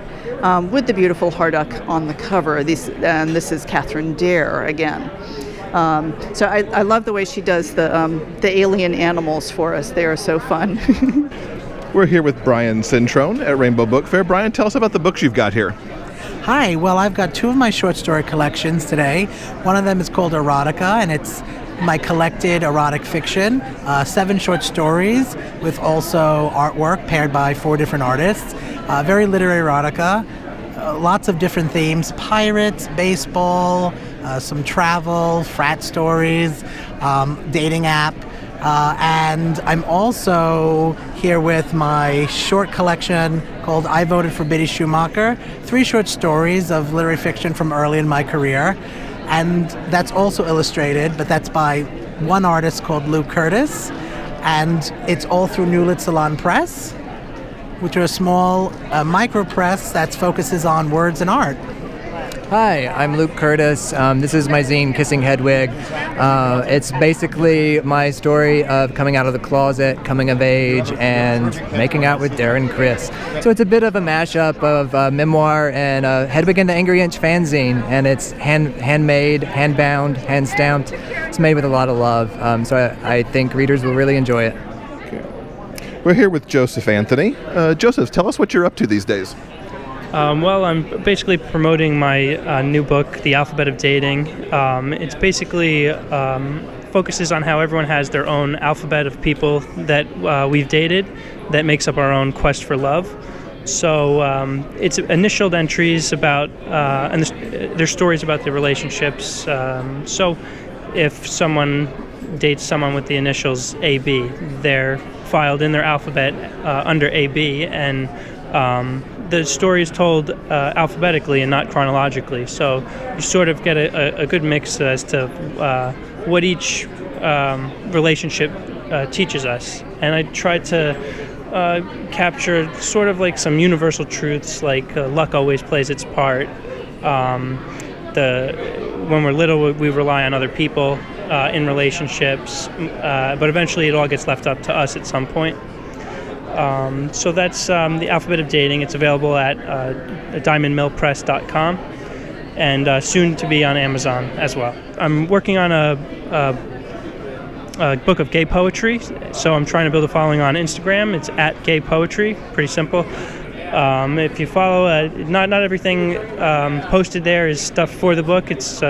with the beautiful Harduck on the cover. This is Catherine Dare again. So I love the way she does the alien animals for us. They are so fun. We're here with Brian Cintrone at Rainbow Book Fair. Brian, tell us about the books you've got here. Hi, well, I've got two of my short story collections today. One of them is called Erotica, and it's my collected erotic fiction, 7 short stories with also artwork paired by 4 different artists. Very literary erotica, lots of different themes, pirates, baseball, some travel, frat stories, dating app. And I'm also here with my short collection called I Voted for Biddy Schumacher, 3 short stories of literary fiction from early in my career. And that's also illustrated, but that's by one artist called Luke Curtis. And it's all through New Lit Salon Press, which are a small micro press that focuses on words and art. Hi, I'm Luke Curtis. This is my zine, Kissing Hedwig. It's basically my story of coming out of the closet, coming of age, and making out with Darren Criss. So it's a bit of a mashup of memoir and Hedwig and the Angry Inch fanzine, and it's handmade, hand-bound, hand-stamped. It's made with a lot of love, so I think readers will really enjoy it. We're here with Joseph Anthony. Joseph, tell us what you're up to these days. Well, I'm basically promoting my new book, The Alphabet of Dating. It's basically focuses on how everyone has their own alphabet of people that we've dated that makes up our own quest for love. So it's initialed entries about, and there's stories about the relationships. So if someone dates someone with the initials AB, they're filed in their alphabet under AB, and the story is told alphabetically and not chronologically, so you sort of get a good mix as to what each relationship teaches us. And I tried to capture sort of like some universal truths, like luck always plays its part. When we're little, we rely on other people in relationships, but eventually it all gets left up to us at some point. So that's The Alphabet of Dating. It's available at diamondmillpress.com and soon to be on Amazon as well. I'm working on a book of gay poetry, so I'm trying to build a following on Instagram. It's at gay poetry, pretty simple. If you follow, not everything posted there is stuff for the book. It's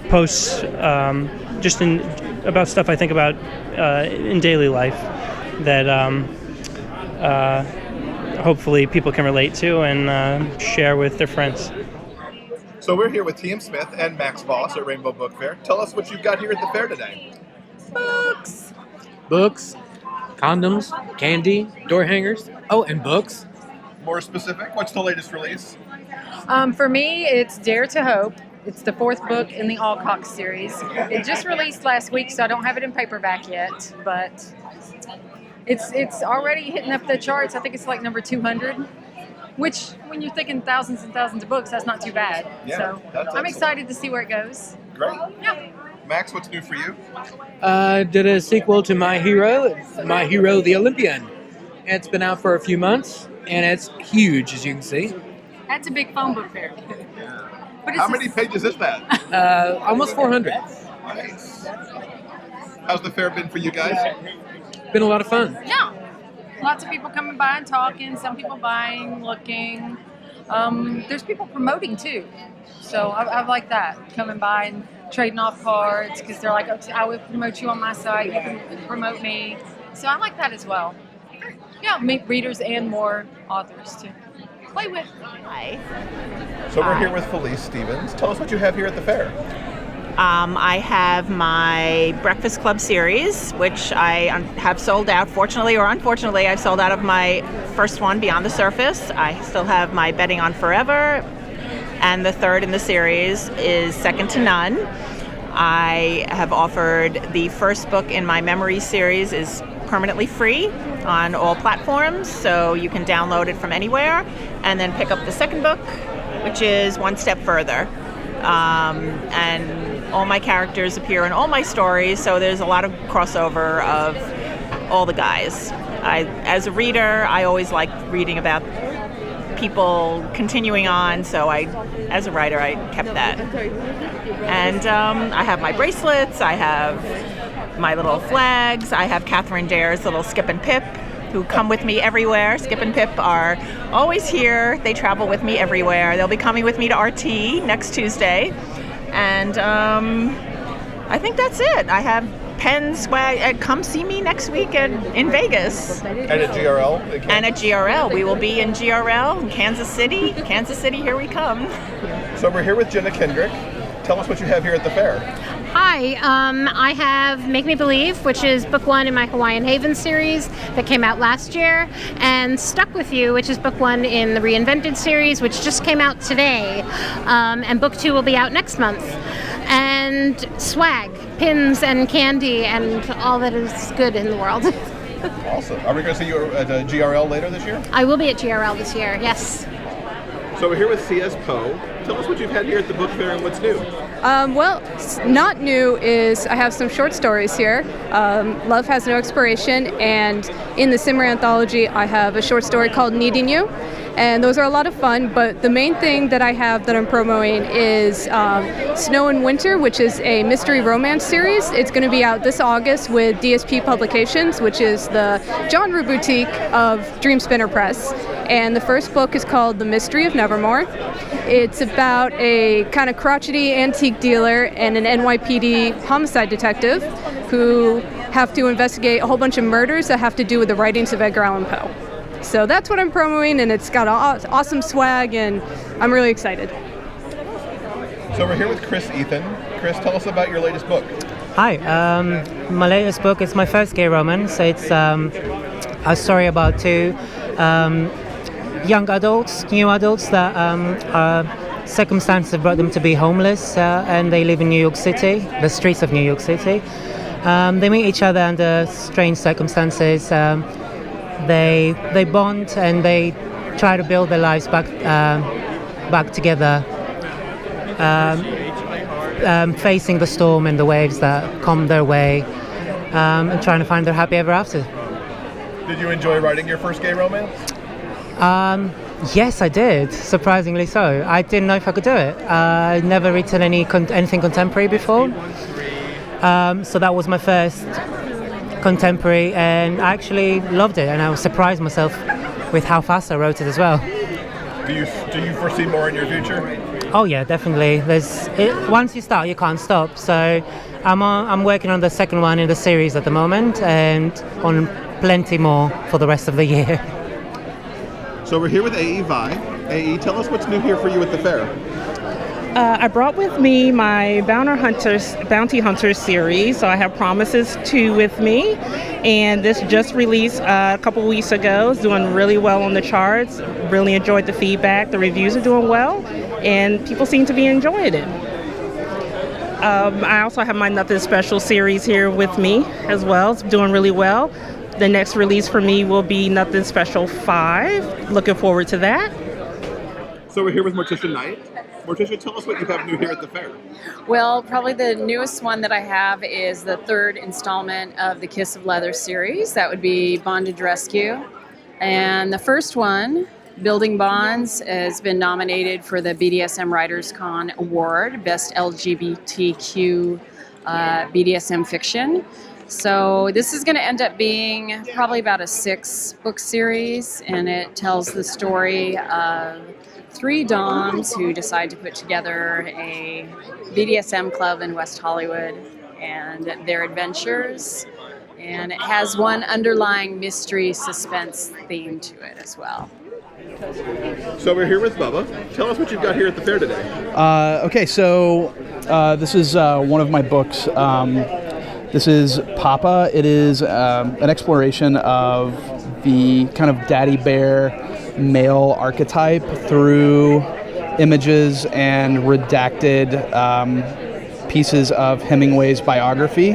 posts just about stuff I think about in daily life that hopefully people can relate to and share with their friends. So we're here with T.M. Smith and Max Voss at Rainbow Book Fair. Tell us what you've got here at the fair today. Books, condoms, candy, door hangers. Oh, and books. More specific, what's the latest release? For me, it's Dare to Hope. It's the 4th book in the Alcock series. It just released last week, so I don't have it in paperback yet, but it's already hitting up the charts. I think it's like number 200, which when you're thinking thousands and thousands of books, that's not too bad. Yeah, so I'm excited to see where it goes. Great. Yeah. Max, what's new for you? Did a sequel to My Hero the Olympian. It's been out for a few months, and it's huge, as you can see. That's a big phone book fair. But How many pages is that? Almost 400. Nice. How's the fair been for you guys? Been a lot of fun. Yeah. Lots of people coming by and talking, some people buying, looking. There's people promoting too. So I like that, coming by and trading off cards, because they're like, okay, I will promote you on my site, you can promote me. So I like that as well. Yeah, meet readers and more authors to play with. Hi. So we're here with Felice Stevens. Tell us what you have here at the fair. I have my Breakfast Club series, which I have sold out. Fortunately or unfortunately, I've sold out of my first one, Beyond the Surface. I still have my Betting on Forever, and the third in the series is Second to None. I have offered the first book in my Memories series is permanently free on all platforms, so you can download it from anywhere, and then pick up the second book, which is One Step Further. And all my characters appear in all my stories, so there's a lot of crossover of all the guys. As a reader, I always like reading about people continuing on, so as a writer, I kept that. And I have my bracelets, I have my little flags, I have Catherine Dare's little Skip and Pip who come with me everywhere. Skip and Pip are always here. They travel with me everywhere. They'll be coming with me to RT next Tuesday. And I think that's it. I have pen swag. Come see me next week in Vegas. And at GRL? And at GRL. We will be in GRL in Kansas City. Kansas City, here we come. So we're here with Jenna Kendrick. Tell us what you have here at the fair. Hi, I have Make Me Believe, which is book 1 in my Hawaiian Haven series that came out last year, and Stuck With You, which is book 1 in the Reinvented series, which just came out today, and book 2 will be out next month. And swag, pins and candy and all that is good in the world. Awesome. Are we going to see you at GRL later this year? I will be at GRL this year, yes. So we're here with C.S. Poe. Tell us what you've had here at the book fair and what's new. Well, not new is I have some short stories here. Love Has No Expiration, and in the Simmer anthology I have a short story called Needing You. And those are a lot of fun, but the main thing that I have that I'm promoting is Snow and Winter, which is a mystery romance series. It's going to be out this August with DSP Publications, which is the genre boutique of Dream Spinner Press. And the first book is called The Mystery of Nevermore. It's about a kind of crotchety antique dealer and an NYPD homicide detective who have to investigate a whole bunch of murders that have to do with the writings of Edgar Allan Poe. So that's what I'm promoting, and it's got awesome swag, and I'm really excited. So we're here with Chris Ethan. Chris, tell us about your latest book. Hi, my latest book is my first gay romance. It's a story about two young adults, new adults that circumstances have brought them to be homeless, and they live in New York City, the streets of New York City. They meet each other under strange circumstances. They bond and they try to build their lives back together, facing the storm and the waves that come their way, and trying to find their happy ever after. Did you enjoy writing your first gay romance? Yes, I did. Surprisingly so. I didn't know if I could do it. I'd never written anything contemporary before, so that was my first contemporary, and I actually loved it, and I was surprised myself with how fast I wrote it as well. Do you foresee more in your future? Oh yeah, definitely. Once you start, you can't stop. So I'm working on the second one in the series at the moment, and on plenty more for the rest of the year. So we're here with A.E. Vi. A.E., tell us what's new here for you at the fair. I brought with me my Bounty Hunters series, so I have Promises 2 with me, and this just released a couple weeks ago. It's doing really well on the charts. Really enjoyed the feedback. The reviews are doing well, and people seem to be enjoying it. I also have my Nothing Special series here with me as well. It's doing really well. The next release for me will be Nothing Special 5. Looking forward to that. So we're here with Morticia Knight. Morticia, tell us what you have new here at the fair. Well, probably the newest one that I have is the third installment of the Kiss of Leather series. That would be Bondage Rescue. And the first one, Building Bonds, has been nominated for the BDSM Writers Con Award, Best LGBTQ BDSM Fiction. So this is going to end up being probably about a 6-book series, and it tells the story of 3 doms who decide to put together a BDSM club in West Hollywood and their adventures. And it has one underlying mystery suspense theme to it as well. So we're here with Bubba. Tell us what you've got here at the fair today. Okay, so this is one of my books. This is Papa. It is an exploration of the kind of daddy bear male archetype through images and redacted pieces of Hemingway's biography.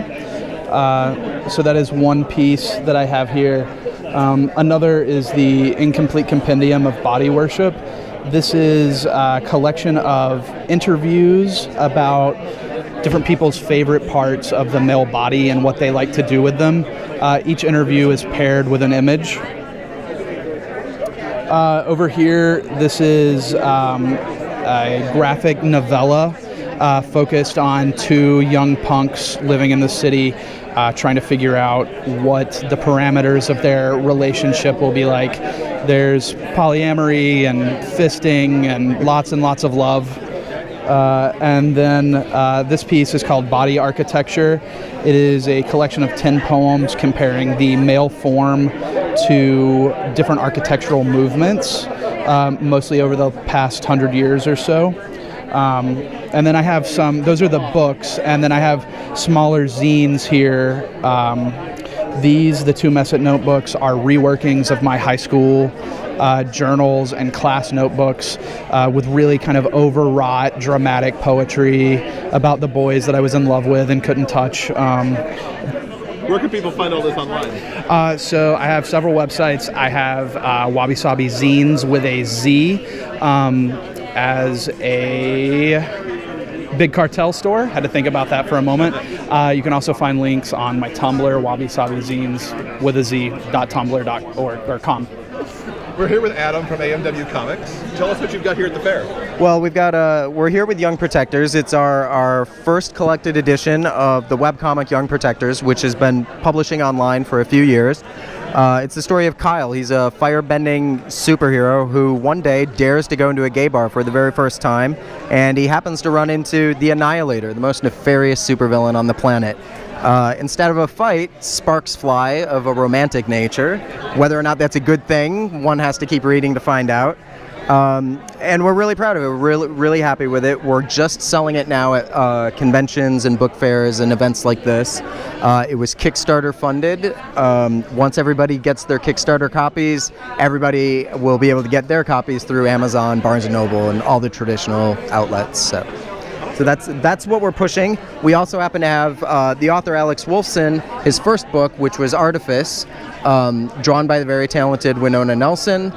So that is one piece that I have here. Another is the Incomplete Compendium of Body Worship. This is a collection of interviews about different people's favorite parts of the male body and what they like to do with them. Each interview is paired with an image. Over here, this is a graphic novella focused on two young punks living in the city, trying to figure out what the parameters of their relationship will be like. There's polyamory and fisting and lots of love. And then this piece is called Body Architecture. It is a collection of 10 poems comparing the male form to different architectural movements, mostly over the past 100 years or so. And then I have those are the books, and then I have smaller zines here. The two Messet notebooks are reworkings of my high school journals and class notebooks with really kind of overwrought dramatic poetry about the boys that I was in love with and couldn't touch. Where can people find all this online? So I have several websites. I have Wabi Sabi Zines with a Z as a Big Cartel store. Had to think about that for a moment. You can also find links on my Tumblr, Wabi Sabi Zines with a Z.tumblr.org.com. We're here with Adam from AMW Comics. Tell us what you've got here at the fair. Well, we're here with Young Protectors. It's our first collected edition of the webcomic Young Protectors, which has been publishing online for a few years. It's the story of Kyle. He's a firebending superhero who one day dares to go into a gay bar for the very first time, and he happens to run into the Annihilator, the most nefarious supervillain on the planet. Instead of a fight, sparks fly of a romantic nature. Whether or not that's a good thing, one has to keep reading to find out. And we're really proud of it. We're really happy with it. We're just selling it now at conventions and book fairs and events like this. It was Kickstarter funded. Once everybody gets their Kickstarter copies, everybody will be able to get their copies through Amazon, Barnes & Noble, and all the traditional outlets. So that's what we're pushing. We also happen to have the author Alex Wolfson, his first book, which was Artifice, drawn by the very talented Winona Nelson.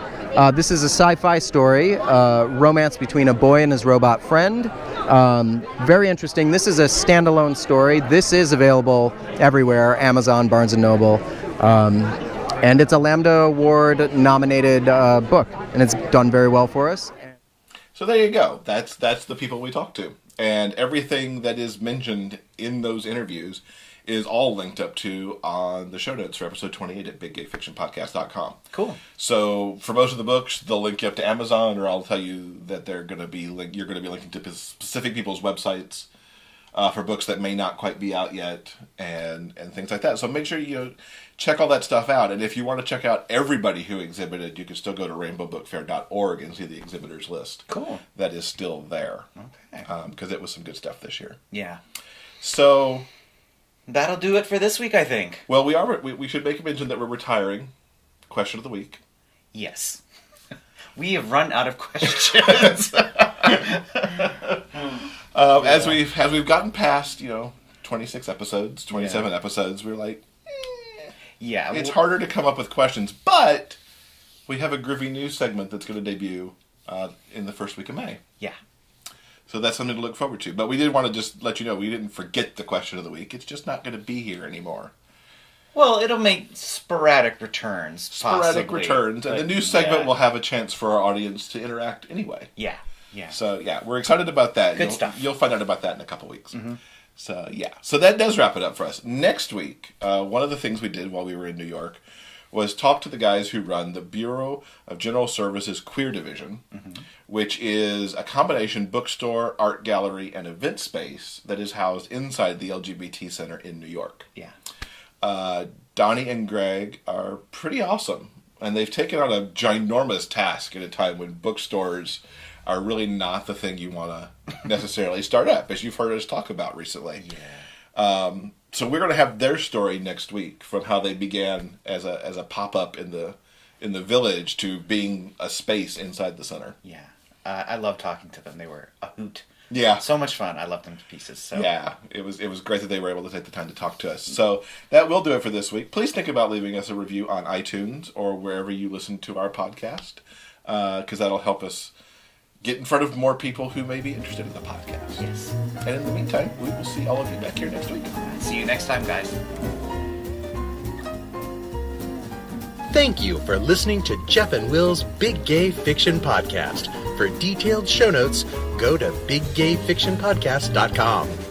This is a sci-fi story, romance between a boy and his robot friend. Very interesting. This is a standalone story. This is available everywhere, Amazon, Barnes & Noble. And it's a Lambda Award nominated book, and it's done very well for us. So there you go. That's the people we talk to. And everything that is mentioned in those interviews is all linked up to on the show notes for episode 28 at biggayfictionpodcast.com. Cool. So for most of the books, they'll link you up to Amazon, or I'll tell you that you're going to be linking to specific people's websites for books that may not quite be out yet, and things like that. So make sure you check all that stuff out. And if you want to check out everybody who exhibited, you can still go to rainbowbookfair.org and see the exhibitors list. Cool. That is still there. Okay. Because it was some good stuff this year. Yeah. So that'll do it for this week, I think. Well, we should make a mention that we're retiring. Question of the week. Yes. We have run out of questions. As we've gotten past, 26 episodes, 27 episodes, we're like, yeah, it's harder to come up with questions. But we have a groovy news segment that's going to debut in the first week of May. Yeah. So that's something to look forward to. But we did want to just let you know we didn't forget the question of the week. It's just not going to be here anymore. Well, it'll make sporadic returns, and the news segment yeah. will have a chance for our audience to interact anyway. Yeah, yeah. So, yeah, we're excited about that. Good stuff. You'll find out about that in a couple weeks. Mm-hmm. So, yeah. So that does wrap it up for us. Next week, one of the things we did while we were in New York was talk to the guys who run the Bureau of General Services Queer Division, which is a combination bookstore, art gallery, and event space that is housed inside the LGBT Center in New York. Yeah. Donnie and Greg are pretty awesome, and they've taken on a ginormous task at a time when bookstores are really not the thing you want to necessarily start up, as you've heard us talk about recently. Yeah. So we're going to have their story next week, from how they began as a pop-up in the village to being a space inside the center. Yeah. I love talking to them. They were a hoot. Yeah. So much fun. I loved them to pieces. So. Yeah. It was great that they were able to take the time to talk to us. So that will do it for this week. Please think about leaving us a review on iTunes or wherever you listen to our podcast, because that'll help us get in front of more people who may be interested in the podcast. Yes. And in the meantime, we will see all of you back here next week. See you next time, guys. Thank you for listening to Jeff and Will's Big Gay Fiction Podcast. For detailed show notes, go to biggayfictionpodcast.com.